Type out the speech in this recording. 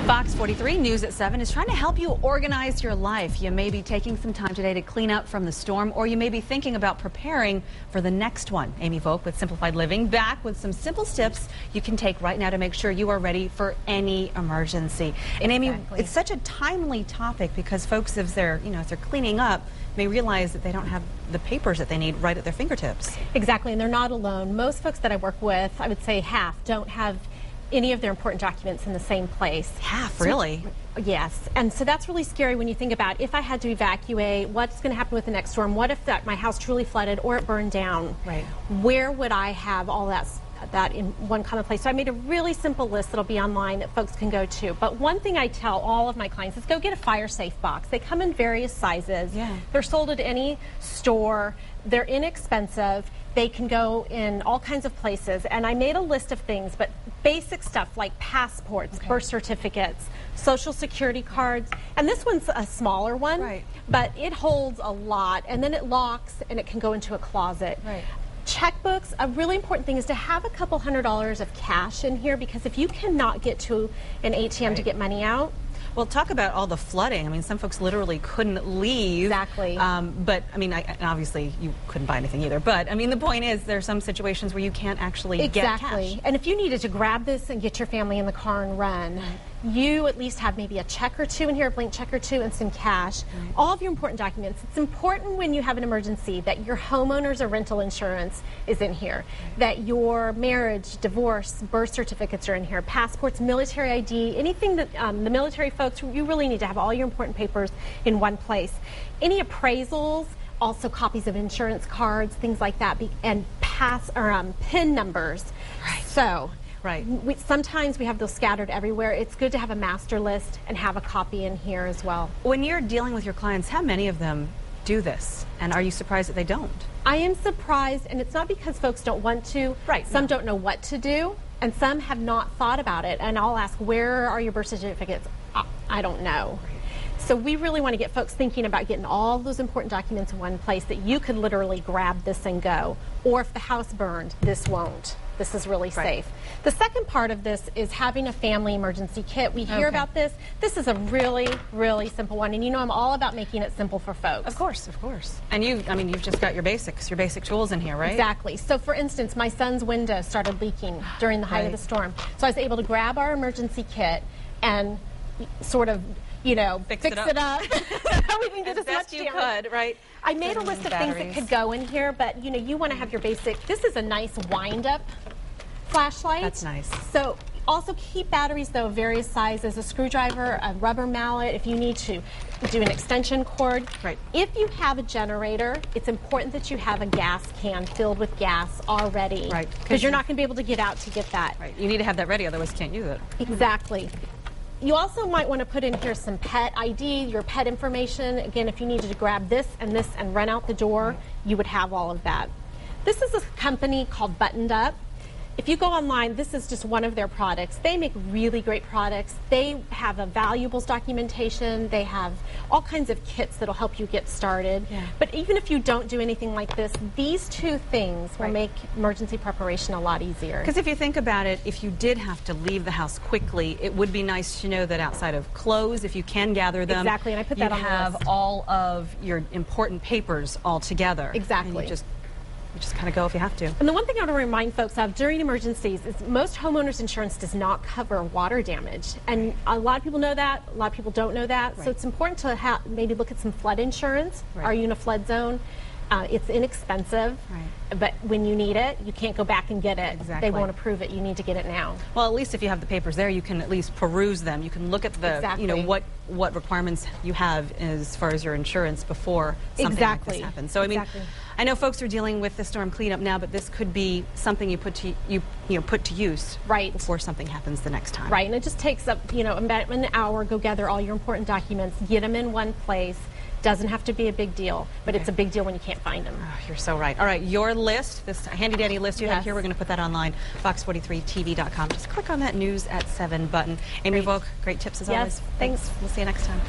Fox 43 News at 7 is trying to help you organize your life. You may be taking some time today to clean up from the storm, or you may be thinking about preparing for the next one. Amy Volk with Simplified Living back with some simple steps you can take right now to make sure you are ready for any emergency. And Amy, it's such a timely topic because folks, as they're cleaning up, may realize that they don't have the papers that they need right at their fingertips. Exactly, and they're not alone. Most folks that I work with, I would say half, don't have any of their important documents in the same place. Half, really? Yes, and so that's really scary when you think about if I had to evacuate, what's going to happen with the next storm? What if my house truly flooded or it burned down? Right. Where would I have all that in one common place? So I made a really simple list that'll be online that folks can go to. But one thing I tell all of my clients is go get a fire safe box. They come in various sizes. Yeah. They're sold at any store. They're inexpensive. They can go in all kinds of places. And I made a list of things, but basic stuff like passports, birth certificates, social security cards. And this one's a smaller one, right, but it holds a lot. And then it locks and it can go into a closet. Right. Checkbooks, a really important thing is to have a couple $100s of cash in here, because if you cannot get to an ATM to get money out. Well, talk about all the flooding. I mean, some folks literally couldn't leave. Exactly. But, I mean, obviously you couldn't buy anything either. But, I mean, the point is there are some situations where you can't actually get cash. Exactly. And if you needed to grab this and get your family in the car and run, you at least have maybe a check or two in here, a blank check or two, and some cash. Right. All of your important documents. It's important when you have an emergency that your homeowner's or rental insurance is in here, that your marriage, divorce, birth certificates are in here, passports, military ID, anything that the military folks, you really need to have all your important papers in one place. Any appraisals, also copies of insurance cards, things like that, and PIN numbers. Right. So. Right. Sometimes we have those scattered everywhere. It's good to have a master list and have a copy in here as well. When you're dealing with your clients, how many of them do this? And are you surprised that they don't? I am surprised, and it's not because folks don't want to. Right. Some don't know what to do, and some have not thought about it. And I'll ask, where are your birth certificates? I don't know. So we really want to get folks thinking about getting all those important documents in one place that you could literally grab this and go. Or if the house burned, this won't. This is really safe. The second part of this is having a family emergency kit. We hear about this. This is a really, really simple one. And you know I'm all about making it simple for folks. Of course, of course. And you've just got your basic tools in here, right? Exactly. So for instance, my son's window started leaking during the height of the storm. So I was able to grab our emergency kit and sort of, fix it up. We didn't get as best you could, right? I made a list of things that could go in here, but you want to have your basic. This is a nice wind-up flashlight. That's nice. So also keep batteries though of various sizes, a screwdriver, a rubber mallet if you need to do an extension cord. Right. If you have a generator, it's important that you have a gas can filled with gas already. Right. Because you're not going to be able to get out to get that. Right. You need to have that ready, otherwise you can't use it. Exactly. You also might want to put in here some pet ID, your pet information. Again, if you needed to grab this and run out the door, you would have all of that. This is a company called Buttoned Up. If you go online, this is just one of their products. They make really great products. They have a valuables documentation. They have all kinds of kits that'll help you get started. Yeah. But even if you don't do anything like this, these two things will make emergency preparation a lot easier. Because if you think about it, if you did have to leave the house quickly, it would be nice to know that outside of clothes, if you can gather them, exactly, and I put that on the list. You have all of your important papers all together. Exactly. And you just kind of go if you have to. And the one thing I want to remind folks of during emergencies is most homeowners insurance does not cover water damage. And a lot of people know that, a lot of people don't know that. Right. So it's important to maybe look at some flood insurance. Right. Are you in a flood zone? It's inexpensive, but when you need it, you can't go back and get it. Exactly. They won't approve it. You need to get it now. Well, at least if you have the papers there, you can at least peruse them. You can look at the, what requirements you have as far as your insurance before something like this happens. So I mean, I know folks are dealing with the storm cleanup now, but this could be something you put to use before something happens the next time. Right, and it just takes up about an hour. Go gather all your important documents, get them in one place. Doesn't have to be a big deal, but it's a big deal when you can't find them. Oh, you're so right. All right, your list, this handy dandy list you have here, we're going to put that online, fox43tv.com. Just click on that News at 7 button. Amy Volk, great tips as always. Thanks. We'll see you next time.